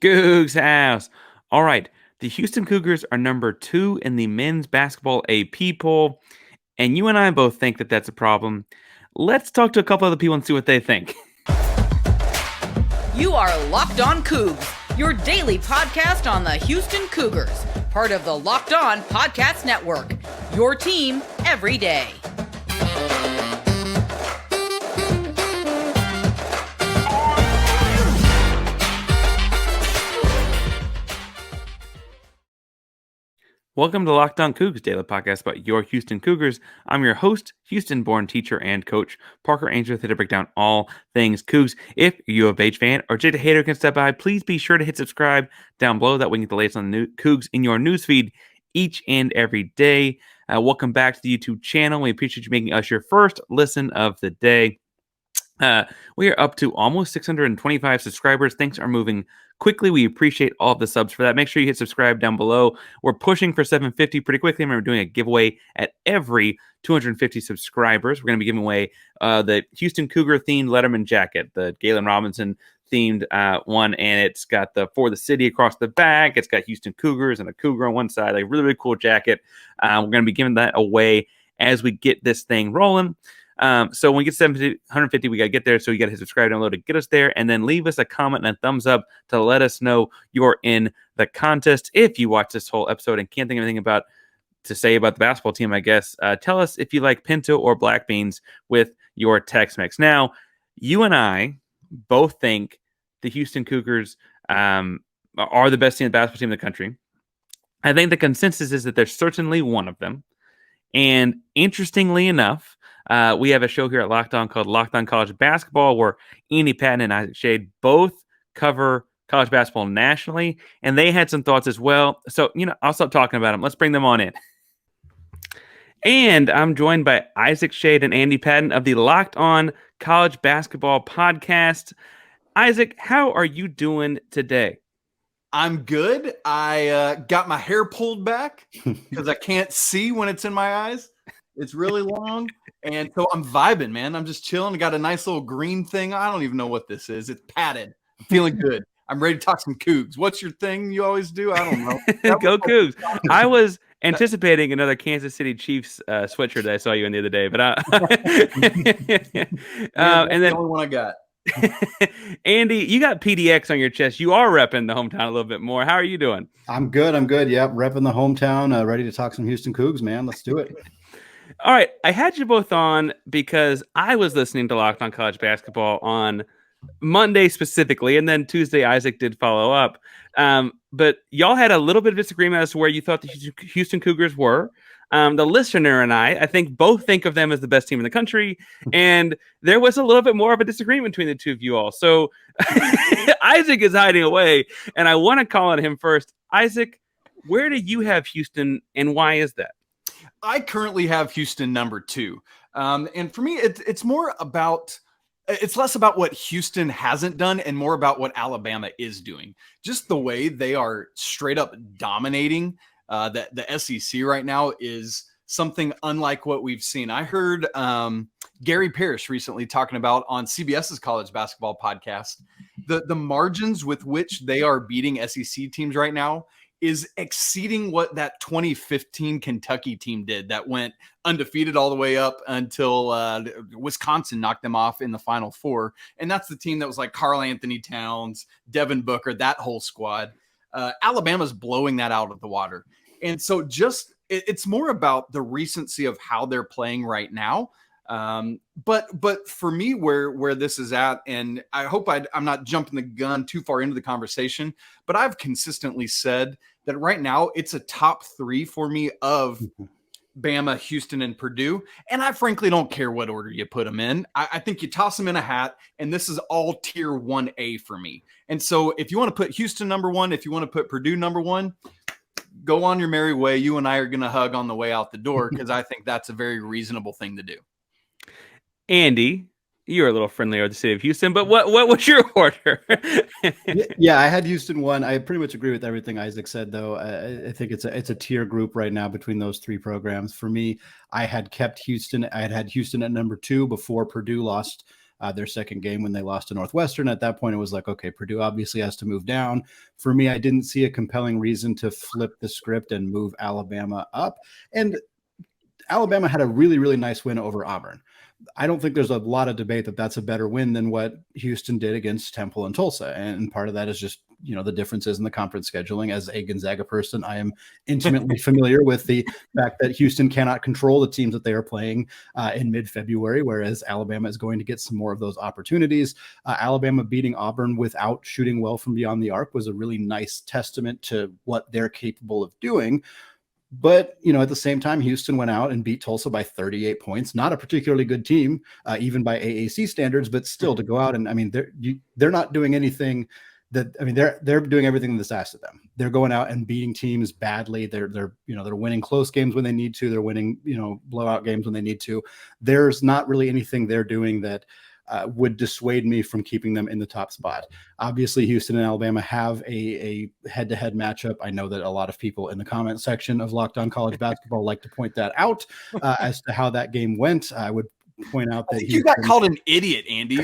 Coogs house. All right. The Houston Cougars are number 2 in the men's basketball AP poll, and you and I both think that that's a problem. Let's talk to a couple other people and see what they think. You are Locked On Cougs, your daily podcast on the Houston Cougars, part of the Locked On Podcast Network, your team every day. Welcome to Locked On Cougs, daily podcast about your Houston Cougars. I'm your host, Houston-born teacher and coach, Parker Ainsworth, here to break down all things Cougs. If you're a U of H fan or just a hater can step by, please be sure to hit subscribe down below. That way you get the latest on the new Cougs in your newsfeed each and every day. Welcome back to the YouTube channel. We appreciate you making us your first listen of the day. We are up to almost 625 subscribers. Things are moving quickly. We appreciate all of the subs for that. Make sure you hit subscribe down below. We're pushing for 750 pretty quickly. We're doing a giveaway at every 250 subscribers. We're going to be giving away the Houston Cougar themed Letterman jacket, the Galen Robinson themed one, and it's got the For the City across the back. It's got Houston Cougars and a cougar on one side. Like, really, really cool jacket. We're going to be giving that away as we get this thing rolling. So when we get 150, we got to get there. So you got to hit subscribe down below to get us there, and then leave us a comment and a thumbs up to let us know you're in the contest. If you watch this whole episode and can't think of anything to say about the basketball team, I guess, tell us if you like pinto or black beans with your Tex-Mex. Now, you and I both think the Houston Cougars are the best basketball team in the country. I think the consensus is that they're certainly one of them. And interestingly enough, we have a show here at Locked On called Locked On College Basketball, where Andy, Patton, and Isaac Schade both cover college basketball nationally, and they had some thoughts as well. So, I'll stop talking about them. Let's bring them on in. And I'm joined by Isaac Schade and Andy Patton of the Locked On College Basketball podcast. Isaac, how are you doing today? I'm good. I got my hair pulled back because I can't see when it's in my eyes. It's really long. And so I'm vibing, man. I'm just chilling. I got a nice little green thing. I don't even know what this is. It's padded. I'm feeling good. I'm ready to talk some Cougs. What's your thing you always do? I don't know. Go Cougs. I was anticipating another Kansas City Chiefs sweatshirt that I saw you in the other day. But and then the only one I got. Andy, you got PDX on your chest. You are repping the hometown a little bit more. How are you doing? I'm good. Yep, repping the hometown. Ready to talk some Houston Cougs, man. Let's do it. All right. I had you both on because I was listening to Locked On College Basketball on Monday specifically, and then Tuesday Isaac did follow up. But y'all had a little bit of disagreement as to where you thought the Houston Cougars were. The listener and I think both think of them as the best team in the country, and there was a little bit more of a disagreement between the two of you all. So Isaac is hiding away, and I want to call on him first. Isaac, where do you have Houston, and why is that? I currently have Houston number 2. And for me, it's more about, it's less about what Houston hasn't done and more about what Alabama is doing. Just the way they are straight up dominating the SEC right now is something unlike what we've seen. I heard Gary Parrish recently talking about on CBS's college basketball podcast, the margins with which they are beating SEC teams right now is exceeding what that 2015 Kentucky team did that went undefeated all the way up until Wisconsin knocked them off in the Final Four. And that's the team that was like Karl Anthony Towns, Devin Booker, that whole squad. Alabama's blowing that out of the water. And so it's more about the recency of how they're playing right now. But for me, where this is at, and I hope I'm not jumping the gun too far into the conversation, but I've consistently said that right now it's a top 3 for me of Bama, Houston, and Purdue. And I frankly don't care what order you put them in. I think you toss them in a hat, and this is all tier 1A for me. And so if you want to put Houston number 1, if you want to put Purdue number 1, go on your merry way. You and I are going to hug on the way out the door because I think that's a very reasonable thing to do. Andy, you're a little friendlier with the city of Houston, but what was your order? Yeah, I had Houston 1. I pretty much agree with everything Isaac said, though. I think it's a tier group right now between those 3 programs. For me, I had kept Houston. I had Houston at number 2 before Purdue lost their second game when they lost to Northwestern. At that point, it was like, okay, Purdue obviously has to move down. For me, I didn't see a compelling reason to flip the script and move Alabama up. And Alabama had a really, really nice win over Auburn. I don't think there's a lot of debate that that's a better win than what Houston did against Temple and Tulsa. And part of that is just, the differences in the conference scheduling. As a Gonzaga person, I am intimately familiar with the fact that Houston cannot control the teams that they are playing in mid-February, whereas Alabama is going to get some more of those opportunities. Alabama beating Auburn without shooting well from beyond the arc was a really nice testament to what they're capable of doing. But, at the same time, Houston went out and beat Tulsa by 38 points. Not a particularly good team, even by AAC standards, but still to go out and, they're not doing anything they're doing everything that's asked of them. They're going out and beating teams badly. They're winning close games when they need to. They're winning, blowout games when they need to. There's not really anything they're doing that would dissuade me from keeping them in the top spot. Obviously, Houston and Alabama have a head-to-head matchup. I know that a lot of people in the comment section of Locked On College Basketball like to point that out as to how that game went. I would point out that you got called an idiot, Andy.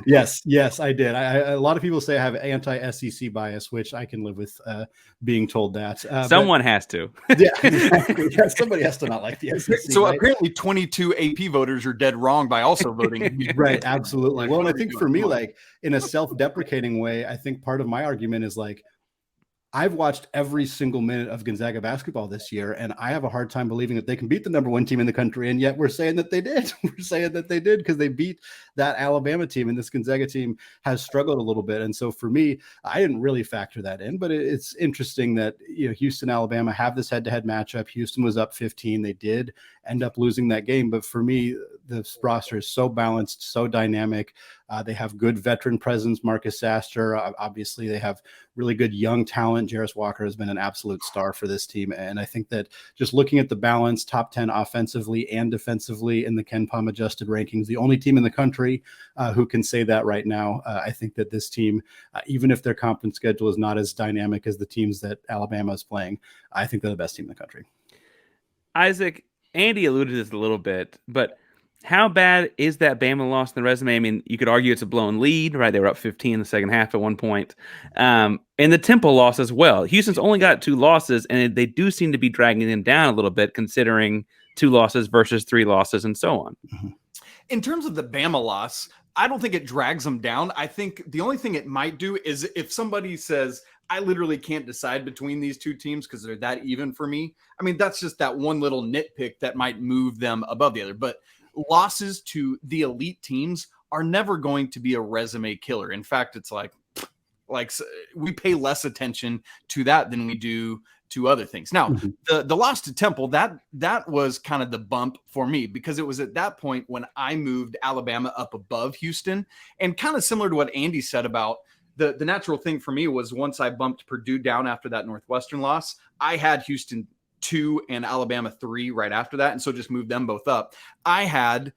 Yes, I did. A lot of people say I have anti-SEC bias, which I can live with being told that. Someone has to. Yeah, exactly. Yeah, somebody has to not like the SEC. So right? Apparently 22 AP voters are dead wrong by also voting. Right, absolutely. Well, and I think for me, like in a self-deprecating way, I think part of my argument is like, I've watched every single minute of Gonzaga basketball this year, and I have a hard time believing that they can beat the number one team in the country. And yet we're saying that they did. We're saying that they did because they beat that Alabama team, and this Gonzaga team has struggled a little bit. And so for me, I didn't really factor that in, but it's interesting that, Houston, Alabama have this head-to-head matchup. Houston was up 15. They did end up losing that game. But for me, the roster is so balanced, so dynamic. They have good veteran presence, Marcus Sasser. Obviously, they have really good young talent. Jarace Walker has been an absolute star for this team. And I think that just looking at the balance, top 10 offensively and defensively in the Ken Pom adjusted rankings, the only team in the country who can say that right now. I think that this team, even if their conference schedule is not as dynamic as the teams that Alabama is playing, I think they're the best team in the country. Isaac, Andy alluded to this a little bit, but how bad is that Bama loss in the resume? I mean, you could argue it's a blown lead, right? They were up 15 in the second half at one point. And the Temple loss as well. Houston's only got 2 losses, and they do seem to be dragging them down a little bit, considering 2 losses versus 3 losses and so on. Mm-hmm. In terms of the Bama loss, I don't think it drags them down. I think the only thing it might do is if somebody says, I literally can't decide between these two teams because they're that even for me. I mean, that's just that one little nitpick that might move them above the other. But losses to the elite teams are never going to be a resume killer. In fact, it's like we pay less attention to that than we do to other things. Now, the loss to Temple, that was kind of the bump for me because it was at that point when I moved Alabama up above Houston, and kind of similar to what Andy said about the natural thing for me was once I bumped Purdue down after that Northwestern loss, I had Houston 2 and Alabama 3 right after that. And so just moved them both up. I had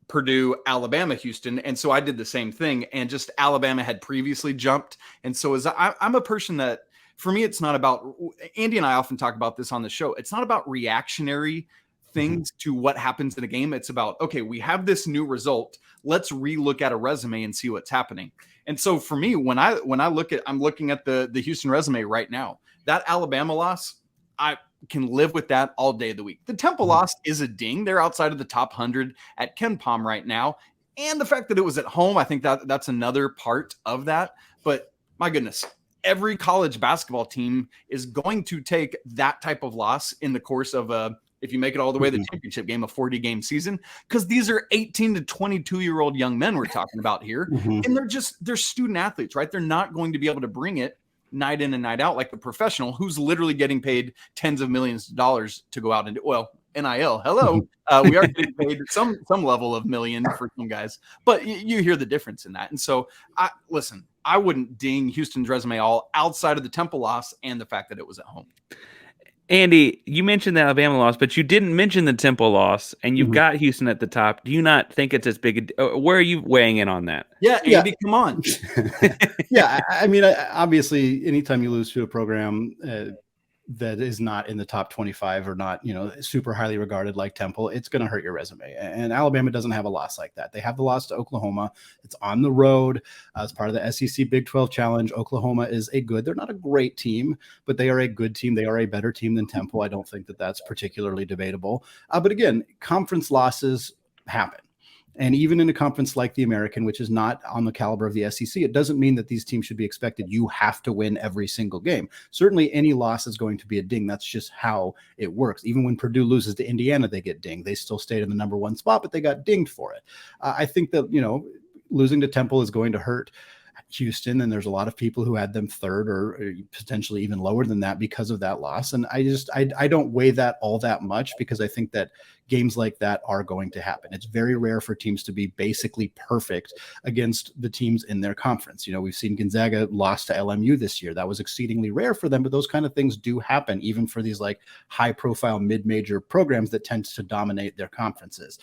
Purdue, Alabama, Houston. And so I did the same thing, and just Alabama had previously jumped. And so I'm a person that, for me, it's not about, Andy and I often talk about this on the show. It's not about reactionary things to what happens in a game. It's about, okay, we have this new result. Let's relook at a resume and see what's happening. And so for me, when I'm looking at the Houston resume right now, that Alabama loss, I can live with that all day of the week. The Temple loss is a ding. They're outside of the top 100 at Ken Pom right now. And the fact that it was at home, I think that's another part of that. But my goodness, every college basketball team is going to take that type of loss in the course of if you make it all the way to the championship game, a 40-game season, because these are 18 to 22-year-old young men we're talking about here. And they're student athletes, right? They're not going to be able to bring it night in and night out like the professional who's literally getting paid tens of millions of dollars to go out and do, well, NIL. Hello. We are getting paid some level of million for some guys, but you hear the difference in that. And so I wouldn't ding Houston's resume all outside of the Temple loss and the fact that it was at home. Andy, you mentioned the Alabama loss, but you didn't mention the Temple loss, and you've got Houston at the top. Do you not think it's as big where are you weighing in on that? Yeah, Andy, come on. Yeah, I mean, obviously, anytime you lose to a program, that is not in the top 25 or not, super highly regarded like Temple, it's going to hurt your resume. And Alabama doesn't have a loss like that. They have the loss to Oklahoma. It's on the road as part of the SEC Big 12 Challenge. Oklahoma is they're not a great team, but they are a good team. They are a better team than Temple. I don't think that that's particularly debatable. But again, conference losses happen. And even in a conference like the American, which is not on the caliber of the SEC, it doesn't mean that these teams should be expected. You have to win every single game. Certainly any loss is going to be a ding. That's just how it works. Even when Purdue loses to Indiana, they get dinged. They still stayed in the number one spot, but they got dinged for it. I think that, losing to Temple is going to hurt Houston, and there's a lot of people who had them third or potentially even lower than that because of that loss. And I don't weigh that all that much, because I think that games like that are going to happen. It's very rare for teams to be basically perfect against the teams in their conference. We've seen Gonzaga lost to LMU this year. That was exceedingly rare for them, but those kind of things do happen even for these like high profile mid-major programs that tend to dominate their conferences.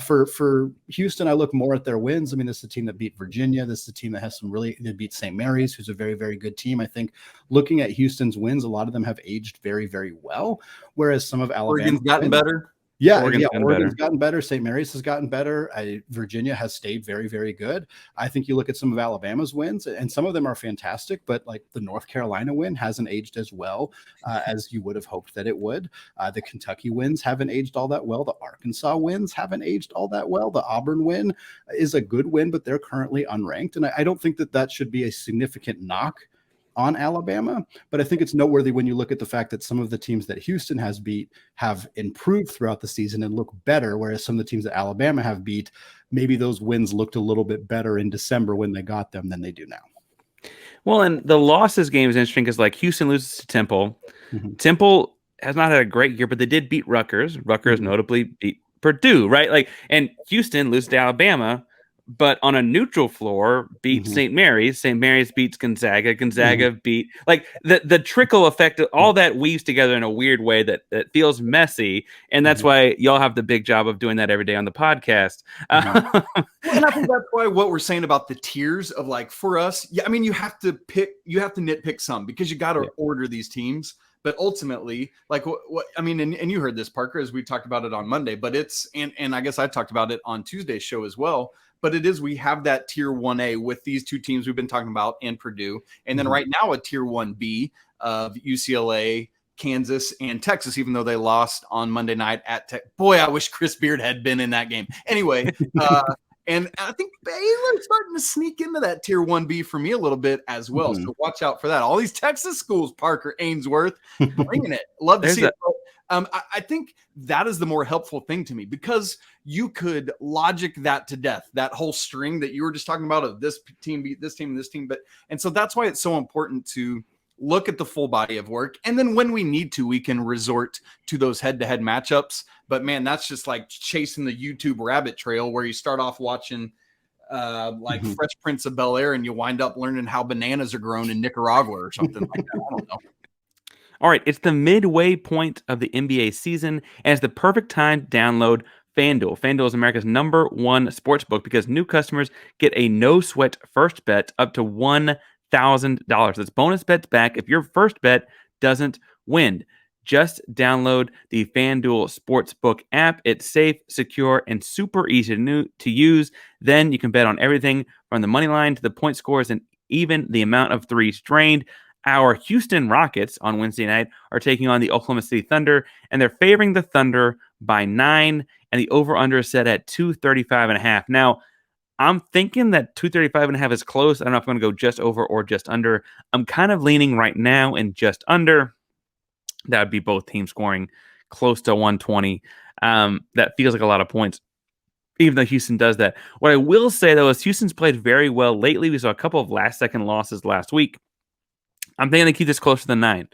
For Houston, I look more at their wins. I mean, this is a team that beat Virginia. This is a team that has they beat St. Mary's, who's a very, very good team. I think looking at Houston's wins, a lot of them have aged very, very well, whereas some of Alabama's Oregon's gotten better. Yeah, Oregon's gotten better. St. Mary's has gotten better. Virginia has stayed very, very good. I think you look at some of Alabama's wins, and some of them are fantastic, but like the North Carolina win hasn't aged as well as you would have hoped that it would. The Kentucky wins haven't aged all that well. The Arkansas wins haven't aged all that well. The Auburn win is a good win, but they're currently unranked. And I don't think that should be a significant knock on Alabama, but I think it's noteworthy when you look at the fact that some of the teams that Houston has beat have improved throughout the season and look better, whereas some of the teams that Alabama have beat, maybe those wins looked a little bit better in December when they got them than they do now. Well, and the losses game is interesting because like Houston loses to Temple. Mm-hmm. Temple has not had a great year, but they did beat Rutgers. Rutgers notably beat Purdue, right? Like, and Houston loses to Alabama, but on a neutral floor beat St. Mary's. St. Mary's beats Gonzaga. Gonzaga beat, like, the trickle effect, all that weaves together in a weird way that feels messy. And that's why y'all have the big job of doing that every day on the podcast. Well, and I think that's why what we're saying about the tiers of, like, for us, I mean, you have to nitpick some because you got to order these teams. But ultimately, like what I mean, and you heard this, Parker, as we talked about it on Monday, but it's, and I guess I talked about it on Tuesday's show as well. But it is, we have that tier 1A with these two teams we've been talking about and Purdue. And then right now a tier 1B of UCLA, Kansas, and Texas, even though they lost on Monday night at Tech. Boy, I wish Chris Beard had been in that game. Anyway, and I think Baylor's starting to sneak into that tier 1B for me a little bit as well. So watch out for that. All these Texas schools, Parker Ainsworth, bringing it. Love to see it. I think that is the more helpful thing to me, because you could logic that to death, that whole string that you were just talking about of this team beat this team and this team. And so that's why it's so important to look at the full body of work. And then when we need to, we can resort to those head-to-head matchups. But man, that's just like chasing the YouTube rabbit trail where you start off watching Fresh Prince of Bel-Air and you wind up learning how bananas are grown in Nicaragua or something like that. I don't know. All right, it's the midway point of the NBA season, and it's the perfect time to download FanDuel. FanDuel is America's #1 sports book because new customers get a no-sweat first bet up to $1,000. That's bonus bets back if your first bet doesn't win. Just download the FanDuel Sportsbook app. It's safe, secure, and super easy to use. Then you can bet on everything from the money line to the point scores and even the amount of threes drained. Our Houston Rockets on Wednesday night are taking on the Oklahoma City Thunder, and they're favoring the Thunder by 9, and the over-under is set at 235.5. Now, I'm thinking that 235.5 is close. I don't know if I'm going to go just over or just under. I'm kind of leaning right now in just under. That would be both teams scoring close to 120. That feels like a lot of points, even though Houston does that. What I will say, though, is Houston's played very well lately. We saw a couple of last-second losses last week. I'm thinking they keep this closer than 9.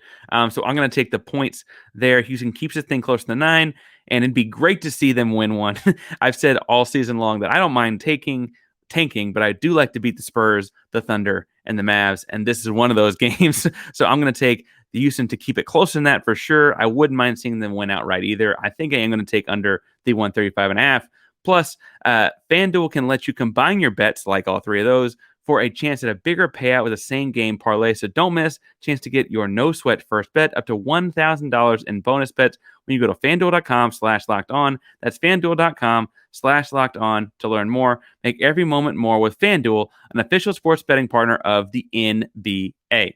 So I'm going to take the points there. Houston keeps this thing closer than 9, and it'd be great to see them win one. I've said all season long that I don't mind tanking, but I do like to beat the Spurs, the Thunder, and the Mavs, and this is one of those games. So I'm going to take the Houston to keep it closer than that for sure. I wouldn't mind seeing them win outright either. I think I am going to take under the 135.5. Plus, FanDuel can let you combine your bets like all three of those for a chance at a bigger payout with a same game parlay. So don't miss chance to get your no sweat first bet up to $1,000 in bonus bets when you go to FanDuel.com/locked-on. That's FanDuel.com/locked-on to learn more. Make every moment more with FanDuel, an official sports betting partner of the NBA.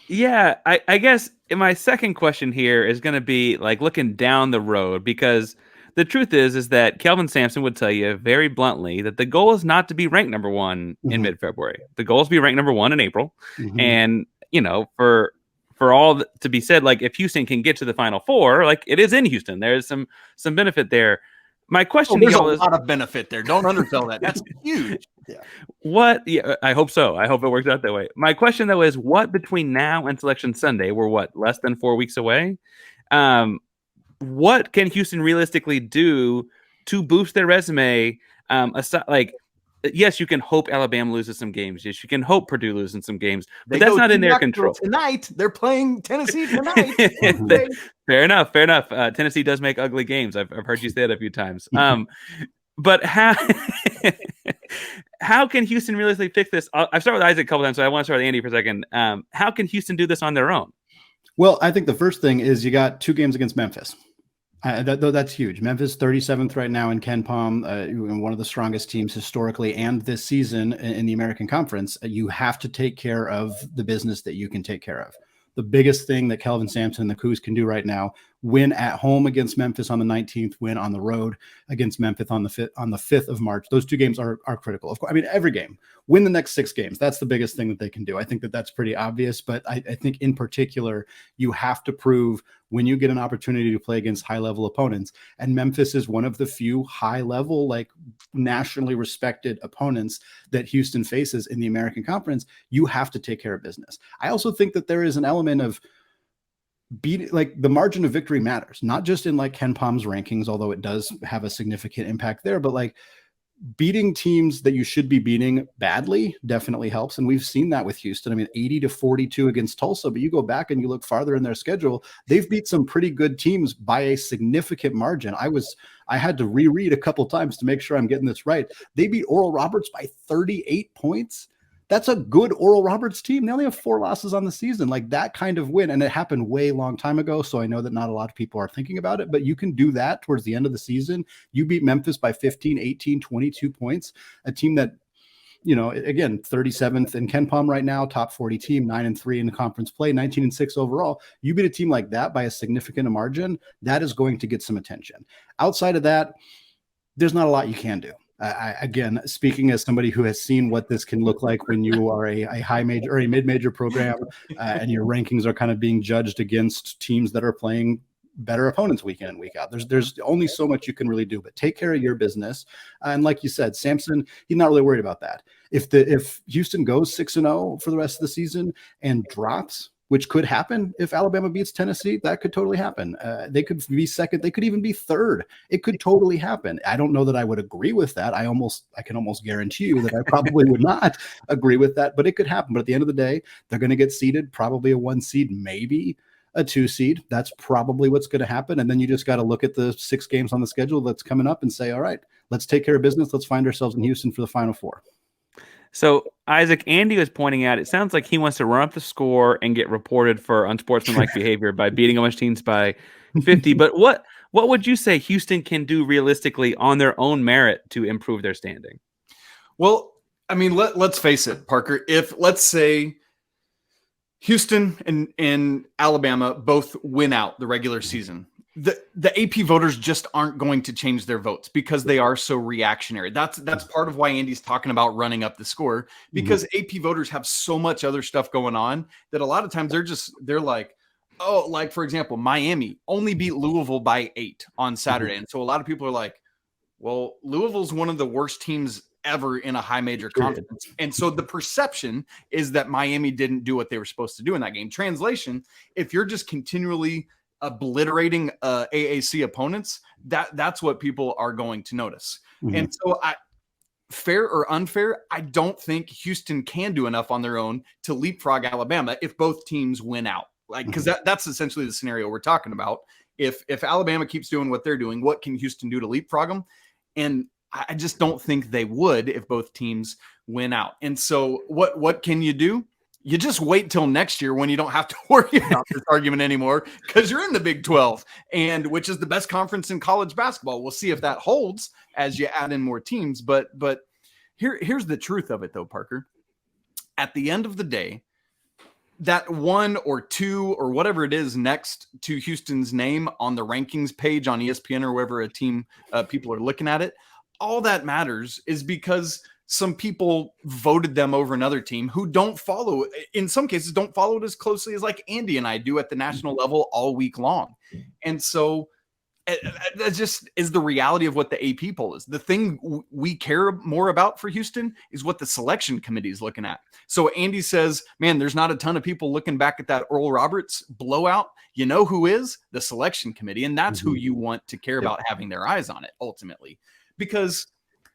Yeah, I guess my second question here is going to be like looking down the road, because the truth is that Kelvin Sampson would tell you very bluntly that the goal is not to be ranked number one in mid-February. The goal is to be ranked number one in April. And, for all to be said, like if Houston can get to the Final Four, like it is in Houston, there's some benefit there. My question there's to a y'all is, lot of benefit there. Don't undersell that. That's huge. Yeah, I hope so. I hope it works out that way. My question though is, what between now and Selection Sunday, we're less than 4 weeks away? What can Houston realistically do to boost their resume? Yes, you can hope Alabama loses some games. Yes, you can hope Purdue loses some games, but that's not in their control. Tonight, they're playing Tennessee tonight. Fair enough. Tennessee does make ugly games. I've heard you say that a few times. But how can Houston realistically fix this? I've started with Isaac a couple times, so I want to start with Andy for a second. How can Houston do this on their own? Well, I think the first thing is you got 2 games against Memphis. That's huge. Memphis 37th right now in KenPom, one of the strongest teams historically and this season in the American Conference. You have to take care of the business that you can take care of. The biggest thing that Kelvin Sampson and the Coogs can do right now: win at home against Memphis on the 19th, win on the road against Memphis on the 5th of March. Those 2 games are critical. Of course, I mean, every game. Win the next 6 games. That's the biggest thing that they can do. I think that's pretty obvious, but I think in particular, you have to prove when you get an opportunity to play against high-level opponents, and Memphis is one of the few high-level, like nationally respected opponents that Houston faces in the American Conference, you have to take care of business. I also think that there is an element of the margin of victory matters, not just in like KenPom's rankings, although it does have a significant impact there, but like beating teams that you should be beating badly definitely helps. And we've seen that with Houston. I mean, 80-42 against Tulsa, but you go back and you look farther in their schedule, they've beat some pretty good teams by a significant margin. I had to reread a couple times to make sure I'm getting this right. They beat Oral Roberts by 38 points. That's a good Oral Roberts team. They only have 4 losses on the season. Like that kind of win. And it happened way long time ago. So I know that not a lot of people are thinking about it, but you can do that towards the end of the season. You beat Memphis by 15, 18, 22 points. A team that, again, 37th in KenPom right now, top 40 team, 9-3 in the conference play, 19-6 overall. You beat a team like that by a significant margin. That is going to get some attention. Outside of that, there's not a lot you can do. Again, speaking as somebody who has seen what this can look like when you are a high major or a mid-major program and your rankings are kind of being judged against teams that are playing better opponents week in and week out. There's only so much you can really do, but take care of your business. And like you said, Sampson, he's not really worried about that. If Houston goes 6-0 for the rest of the season and drops, which could happen if Alabama beats Tennessee, that could totally happen. They could be second. They could even be third. It could totally happen. I don't know that I would agree with that. I can almost guarantee you that I probably would not agree with that, but it could happen. But at the end of the day, they're going to get seeded, probably a 1 seed, maybe a 2 seed. That's probably what's going to happen. And then you just got to look at the 6 games on the schedule that's coming up and say, all right, let's take care of business. Let's find ourselves in Houston for the Final Four. So, Isaac, Andy was pointing out, it sounds like he wants to run up the score and get reported for unsportsmanlike behavior by beating a bunch of teams by 50. But what would you say Houston can do realistically on their own merit to improve their standing? Well, I mean, let's face it, Parker. If, let's say, Houston and Alabama both win out the regular season, the AP voters just aren't going to change their votes because they are so reactionary. That's part of why Andy's talking about running up the score, because AP voters have so much other stuff going on that a lot of times they're like, oh, like for example, Miami only beat Louisville by 8 on Saturday. And so a lot of people are like, well, Louisville's one of the worst teams ever in a high major conference. And so the perception is that Miami didn't do what they were supposed to do in that game. Translation, if you're just continually obliterating AAC opponents, that's what people are going to notice. And so fair or unfair, I don't think Houston can do enough on their own to leapfrog Alabama if both teams win out. Like, because that's essentially the scenario we're talking about. If Alabama keeps doing what they're doing, what can Houston do to leapfrog them? And I just don't think they would if both teams win out. And so what can you do? You just wait till next year when you don't have to worry about this argument anymore because you're in the Big 12, and which is the best conference in college basketball. We'll see if that holds as you add in more teams. But here's the truth of it, though, Parker. At the end of the day, that 1 or 2 or whatever it is next to Houston's name on the rankings page on ESPN or wherever a team people are looking at it, all that matters is because some people voted them over another team who don't follow, in some cases, don't follow it as closely as like Andy and I do at the national level all week long. And so that just is the reality of what the AP poll is. The thing we care more about for Houston is what the selection committee is looking at. So Andy says, man, there's not a ton of people looking back at that Oral Roberts blowout. You know who is? The selection committee. And that's who you want to care about having their eyes on it ultimately. Because,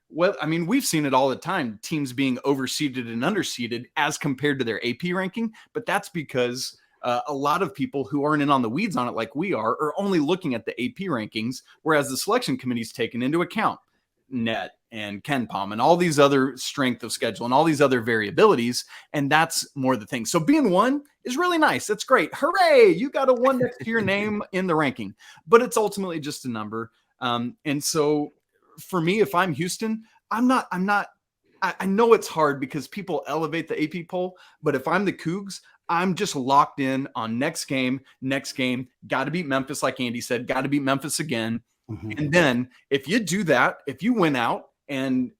well, I mean, we've seen it all the time, teams being overseeded and underseeded as compared to their AP ranking. But that's because a lot of people who aren't in on the weeds on it like we are only looking at the AP rankings, whereas the selection committee's taken into account net and KenPom and all these other strength of schedule and all these other variabilities. And that's more the thing. So being 1 is really nice. That's great. Hooray. You got a 1 next to your name in the ranking, but it's ultimately just a number. And so for me, if I'm Houston, I know it's hard because people elevate the AP poll, but if I'm the Cougs, I'm just locked in on next game, got to beat Memphis. Like Andy said, got to beat Memphis again. And then if you do that, if you win out, and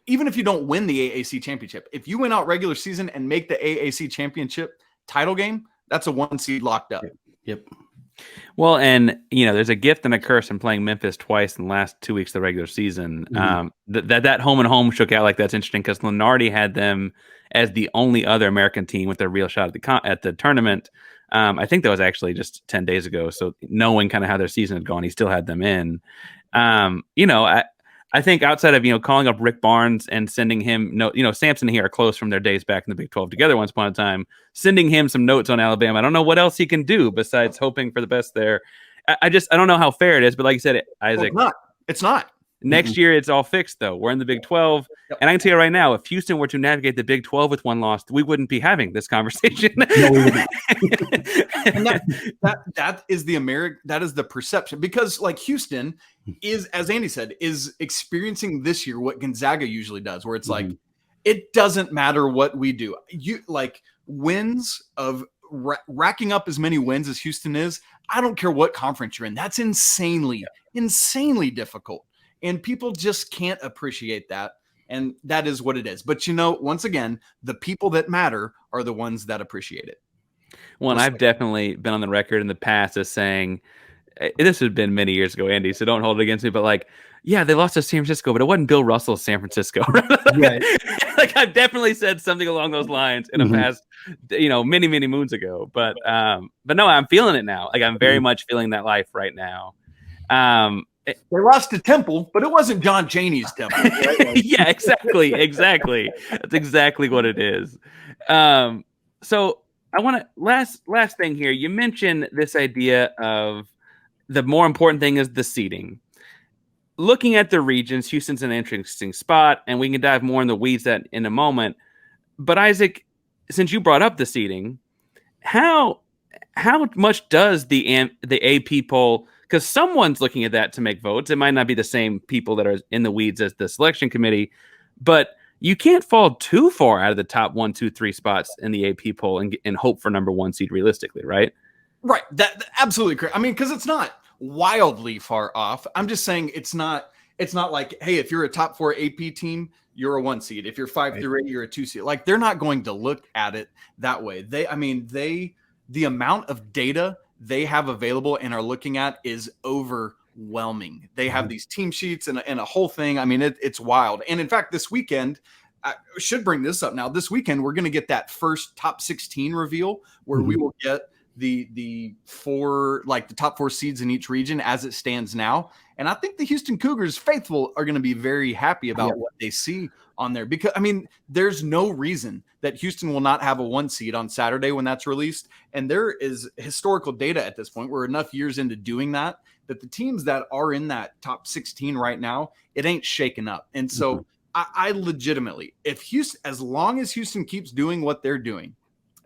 even if you don't win the AAC championship, if you win out regular season and make the AAC championship title game, that's a 1 seed locked up. Yep. Well, and there's a gift and a curse in playing Memphis twice in the last 2 weeks of the regular season. That home and home shook out like that's interesting because Lenardi had them as the only other American team with a real shot at the tournament. I think that was actually just 10 days ago. So knowing kind of how their season had gone, he still had them in. I think outside of, calling up Rick Barnes and sending him Sampson here are close from their days back in the Big 12 together once upon a time, sending him some notes on Alabama. I don't know what else he can do besides hoping for the best there. I don't know how fair it is, but like you said, Isaac, well, it's not. Next year, it's all fixed, though. We're in the Big 12. Yep. And I can tell you right now, if Houston were to navigate the Big 12 with 1 loss, we wouldn't be having this conversation. No, we wouldn't. And that is the perception. Because like Houston is, as Andy said, is experiencing this year what Gonzaga usually does, where it's like, it doesn't matter what we do. You like wins of racking up as many wins as Houston is. I don't care what conference you're in. That's insanely difficult. And people just can't appreciate that. And that is what it is. But, once again, the people that matter are the ones that appreciate it. Well, and I've definitely been on the record in the past as saying, this had been many years ago, Andy, so don't hold it against me. But they lost to San Francisco, but it wasn't Bill Russell's San Francisco. Right. I've definitely said something along those lines in the past, many, many moons ago. But no, I'm feeling it now. I'm very much feeling that life right now. They lost to Temple, but it wasn't John Chaney's Temple. Right? Yeah, exactly. That's exactly what it is. So I want to last thing here. You mentioned this idea of the more important thing is the seeding. Looking at the regions, Houston's an interesting spot, and we can dive more in the weeds that in a moment. But Isaac, since you brought up the seeding, how much does the AP poll? Because someone's looking at that to make votes. It might not be the same people that are in the weeds as the selection committee, but you can't fall too far out of the top 1, 2, 3 spots in the AP poll and hope for number 1 seed realistically, right? Right. That absolutely correct. I mean, because it's not wildly far off. I'm just saying it's not like, hey, if you're a top 4 AP team, you're a 1 seed. If you're 5 through 8, you're a 2 seed. Like they're not going to look at it that way. The amount of data they have available and are looking at is overwhelming. They have these team sheets and a whole thing. I mean, it's wild. And in fact, this weekend, I should bring this up now. This weekend, we're going to get that first top 16 reveal where we will get the top 4 seeds in each region as it stands now. And I think the Houston Cougars faithful are going to be very happy about what they see on there, because there's no reason that Houston will not have a 1 seed on Saturday when that's released. And there is historical data at this point. We're enough years into doing that that the teams that are in that top 16 right now, it ain't shaken up. And so I legitimately, if Houston, as long as Houston keeps doing what they're doing,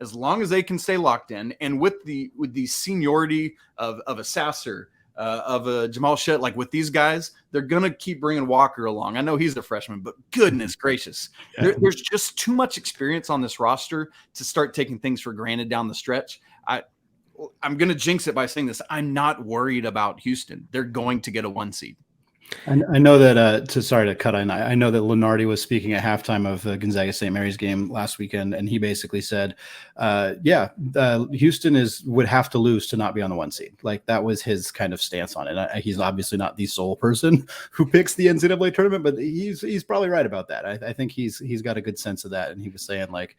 as long as they can stay locked in, and with the seniority of a Sasser, of a Jamal Shett, like with these guys, they're gonna keep bringing Walker along. I know he's a freshman, but goodness gracious, there's just too much experience on this roster to start taking things for granted down the stretch. I'm gonna jinx it by saying this. I'm not worried about Houston. They're going to get a 1 seed. I know that, sorry to cut in, I know that Lenardi was speaking at halftime of the Gonzaga St. Mary's game last weekend, and he basically said, Houston would have to lose to not be on the 1 seed. Like, that was his kind of stance on it. He's obviously not the sole person who picks the NCAA tournament, but he's probably right about that. I think he's got a good sense of that, and he was saying, like,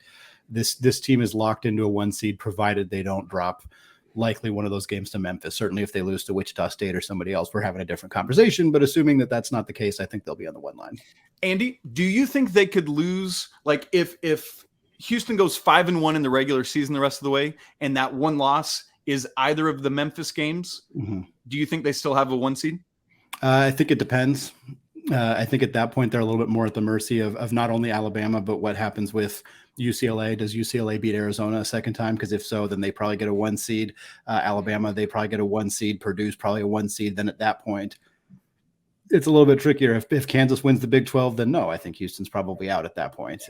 this team is locked into a 1 seed provided they don't drop likely one of those games to Memphis. Certainly if they lose to Wichita State or somebody else, we're having a different conversation, but assuming that that's not the case, I think they'll be on the 1 line. Andy, do you think they could lose, like, if Houston goes 5-1 in the regular season the rest of the way, and that one loss is either of the Memphis games, do you think they still have a 1 seed? I think it depends. I think at that point, they're a little bit more at the mercy of not only Alabama, but what happens with UCLA. Does UCLA beat Arizona a second time? Because if so, then they probably get a 1 seed. Alabama, they probably get a 1 seed. Purdue's probably a 1 seed. Then at that point, it's a little bit trickier. If Kansas wins the Big 12, then no, I think Houston's probably out at that point.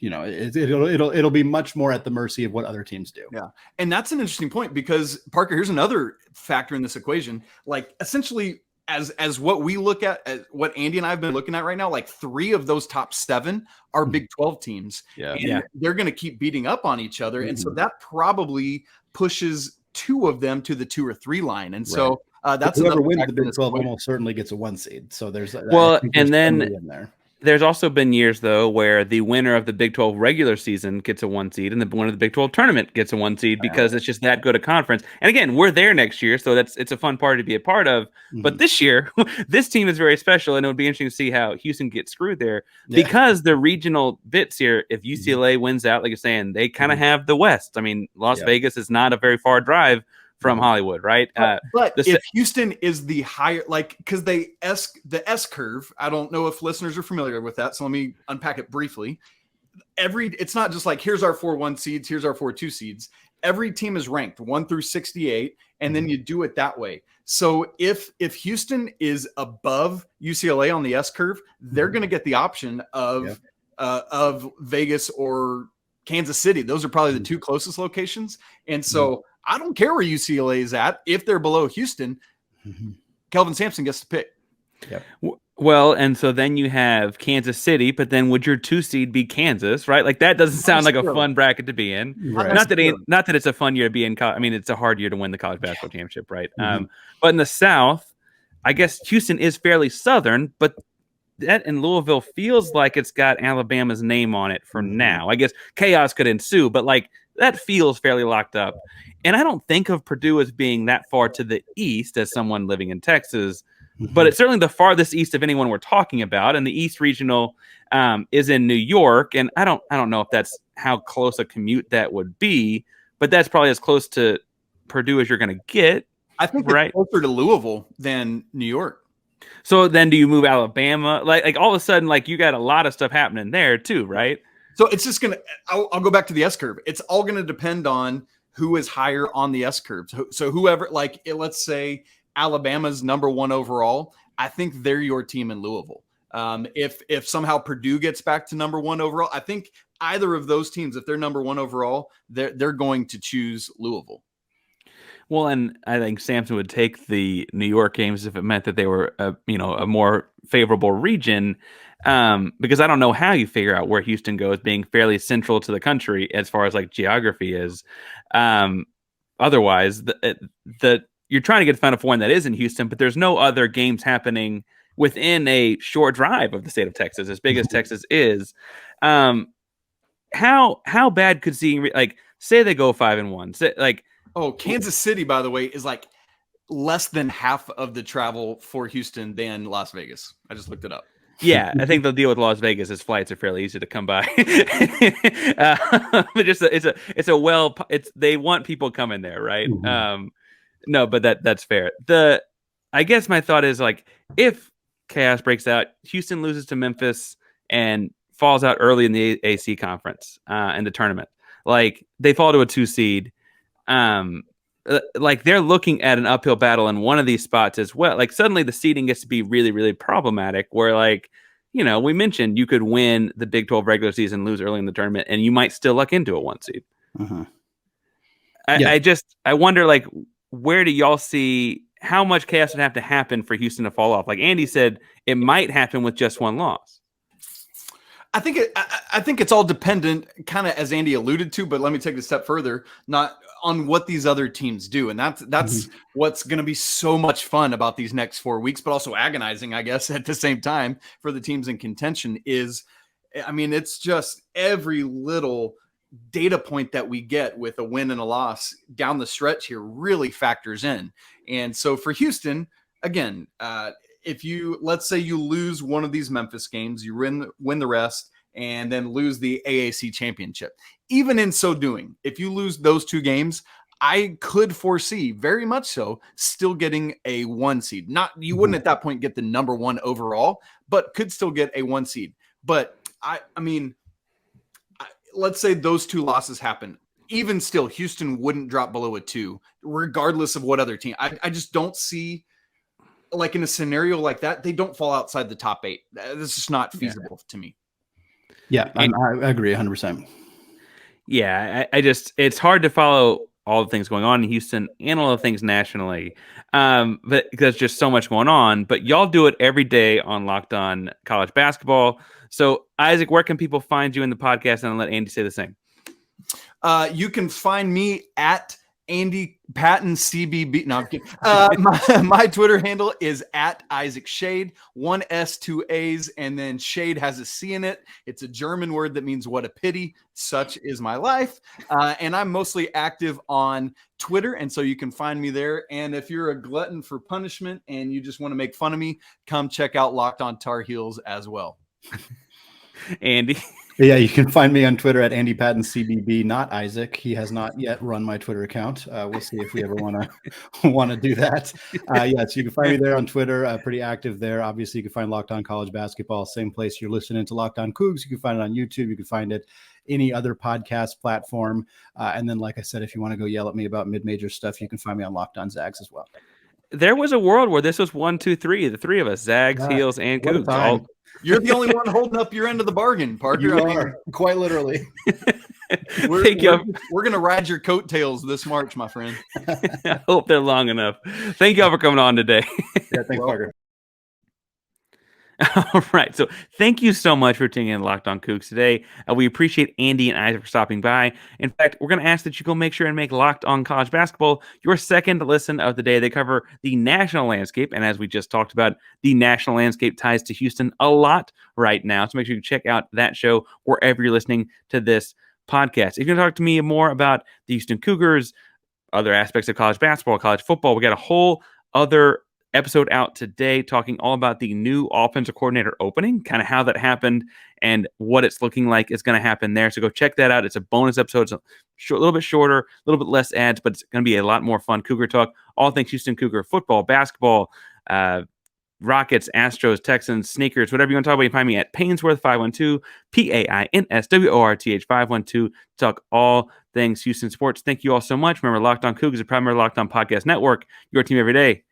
It'll be much more at the mercy of what other teams do. Yeah. And that's an interesting point, because Parker, here's another factor in this equation. Like, essentially, as what we look at, as what Andy and I have been looking at right now, like 3 of those top 7 are Big 12 teams. And they're going to keep beating up on each other. And so that probably pushes 2 of them to the 2 or 3 line. And so that's whoever wins the Big 12 almost certainly gets a 1 seed. So there's there's also been years, though, where the winner of the Big 12 regular season gets a 1 seed, and the winner of the Big 12 tournament gets a 1 seed, because it's just that good a conference. And again, we're there next year, so it's a fun party to be a part of. But this year, this team is very special, and it would be interesting to see how Houston gets screwed there, because the regional bits here, if UCLA wins out, like you're saying, they kind of have the West. I mean, Las Vegas is not a very far drive from Hollywood, right? But if Houston is the higher, like, because the S curve, I don't know if listeners are familiar with that, so let me unpack it briefly. It's not just like, here's our 4 1 seeds, here's our 4 2 seeds. Every team is ranked 1 through 68, and then you do it that way. So if Houston is above UCLA on the S curve, they're going to get the option of Vegas or Kansas City. Those are probably the 2 closest locations, and so. I don't care where UCLA is at. If they're below Houston, Kelvin Sampson gets to pick. Well, and so then you have Kansas City, but then would your 2 seed be Kansas, right? Like, that doesn't sound like a fun bracket to be in. Right. Not that it's a fun year to be in. I mean, it's a hard year to win the college basketball championship, right? But in the South, I guess Houston is fairly Southern, but that in Louisville feels like it's got Alabama's name on it for now. I guess chaos could ensue, but like, that feels fairly locked up. And I don't think of Purdue as being that far to the east as someone living in Texas, but it's certainly the farthest east of anyone we're talking about. And the East Regional is in New York. And I don't know if that's how close a commute that would be, but that's probably as close to Purdue as you're going to get. I think it's closer to Louisville than New York. So then do you move Alabama? Like all of a sudden, like, you got a lot of stuff happening there too, right? So it's just I'll go back to the S curve. It's all going to depend on who is higher on the S curve. So whoever, like, let's say Alabama's number 1 overall, I think they're your team in Louisville. If somehow Purdue gets back to number 1 overall, I think either of those teams, if they're number 1 overall, they're going to choose Louisville. Well, and I think Sampson would take the New York games if it meant that they were a more favorable region. Because I don't know how you figure out where Houston goes, being fairly central to the country as far as like geography is. Otherwise, you're trying to get the Final Four, and that is in Houston, but there's no other games happening within a short drive of the state of Texas, as big as Texas is. How bad could seeing, like, say they go 5-1, say, like, Kansas City, by the way, is like less than half of the travel for Houston than Las Vegas. I just looked it up. Yeah, I think the deal with Las Vegas is flights are fairly easy to come by. But they want people coming there, right? No, but that's fair. I guess my thought is like, if chaos breaks out, Houston loses to Memphis and falls out early in the AC conference in the tournament, like they fall to a 2 seed. Like they're looking at an uphill battle in one of these spots as well. Like suddenly the seeding gets to be really, really problematic. Where like, we mentioned you could win the Big 12 regular season, lose early in the tournament, and you might still luck into a 1 seed. Uh-huh. Yeah. I wonder, like, where do y'all see how much chaos would have to happen for Houston to fall off? Like Andy said, it might happen with just 1 loss. I think it's all dependent, kind of as Andy alluded to, but let me take it a step further, not on what these other teams do. And that's what's going to be so much fun about these next 4 weeks, but also agonizing, I guess, at the same time for the teams in contention is, I mean, it's just every little data point that we get with a win and a loss down the stretch here really factors in. And so for Houston, again, let's say you lose one of these Memphis games, you win the rest, and then lose the AAC championship. Even in so doing, if you lose those 2 games, I could foresee very much so still getting a 1 seed. You wouldn't at that point get the number 1 overall, but could still get a 1 seed. But I mean, let's say those 2 losses happen. Even still, Houston wouldn't drop below a 2, regardless of what other team. I just don't see, like in a scenario like that, they don't fall outside the top 8. This is not feasible to me. Yeah, I agree 100%. Yeah, it's hard to follow all the things going on in Houston and all the things nationally, but there's just so much going on. But y'all do it every day on Locked On College Basketball. So, Isaac, where can people find you in the podcast? And I'll let Andy say the same. You can find me at Andy Patton CBB. No, I'm kidding. My Twitter handle is at Isaac Schade, 1 S, 2 A's, and then Schade has a C in it. It's a German word that means what a pity. Such is my life. And I'm mostly active on Twitter, and so you can find me there. And if you're a glutton for punishment and you just want to make fun of me, come check out Locked On Tar Heels as well. Andy? Yeah, you can find me on Twitter at Andy Patton CBB, not Isaac. He has not yet run my Twitter account. We'll see if we ever want to do that. So you can find me there on Twitter. Pretty active there. Obviously, you can find Locked On College Basketball, same place you're listening to Locked On Cougs. You can find it on YouTube. You can find it any other podcast platform. And then, like I said, if you want to go yell at me about mid-major stuff, you can find me on Locked On Zags as well. There was a world where this was 1, 2, 3, the 3 of us, Zags, Heels, and Coogs. You're the only one holding up your end of the bargain, Parker. You are, quite literally. We're going to ride your coattails this March, my friend. I hope they're long enough. Thank y'all for coming on today. Yeah, thanks, Parker. All right. So thank you so much for tuning in to Locked On Cougs today. We appreciate Andy and Isaac for stopping by. In fact, we're going to ask that you go make sure and make Locked On College Basketball your second listen of the day. They cover the national landscape. And as we just talked about, the national landscape ties to Houston a lot right now. So make sure you check out that show wherever you're listening to this podcast. If you want to talk to me more about the Houston Cougars, other aspects of college basketball, college football, we got a whole other episode out today talking all about the new offensive coordinator opening, kind of how that happened and what it's looking like is going to happen there. So go check that out. It's a bonus episode. It's a little bit shorter, a little bit less ads, but it's going to be a lot more fun. Cougar talk, all things Houston Cougar, football, basketball, Rockets, Astros, Texans, sneakers, whatever you want to talk about. You can find me at Painsworth 512, PAINSWORTH 512, to talk all things Houston sports. Thank you all so much. Remember, Locked On Cougars is a proud member of Locked On Podcast Network, your team every day.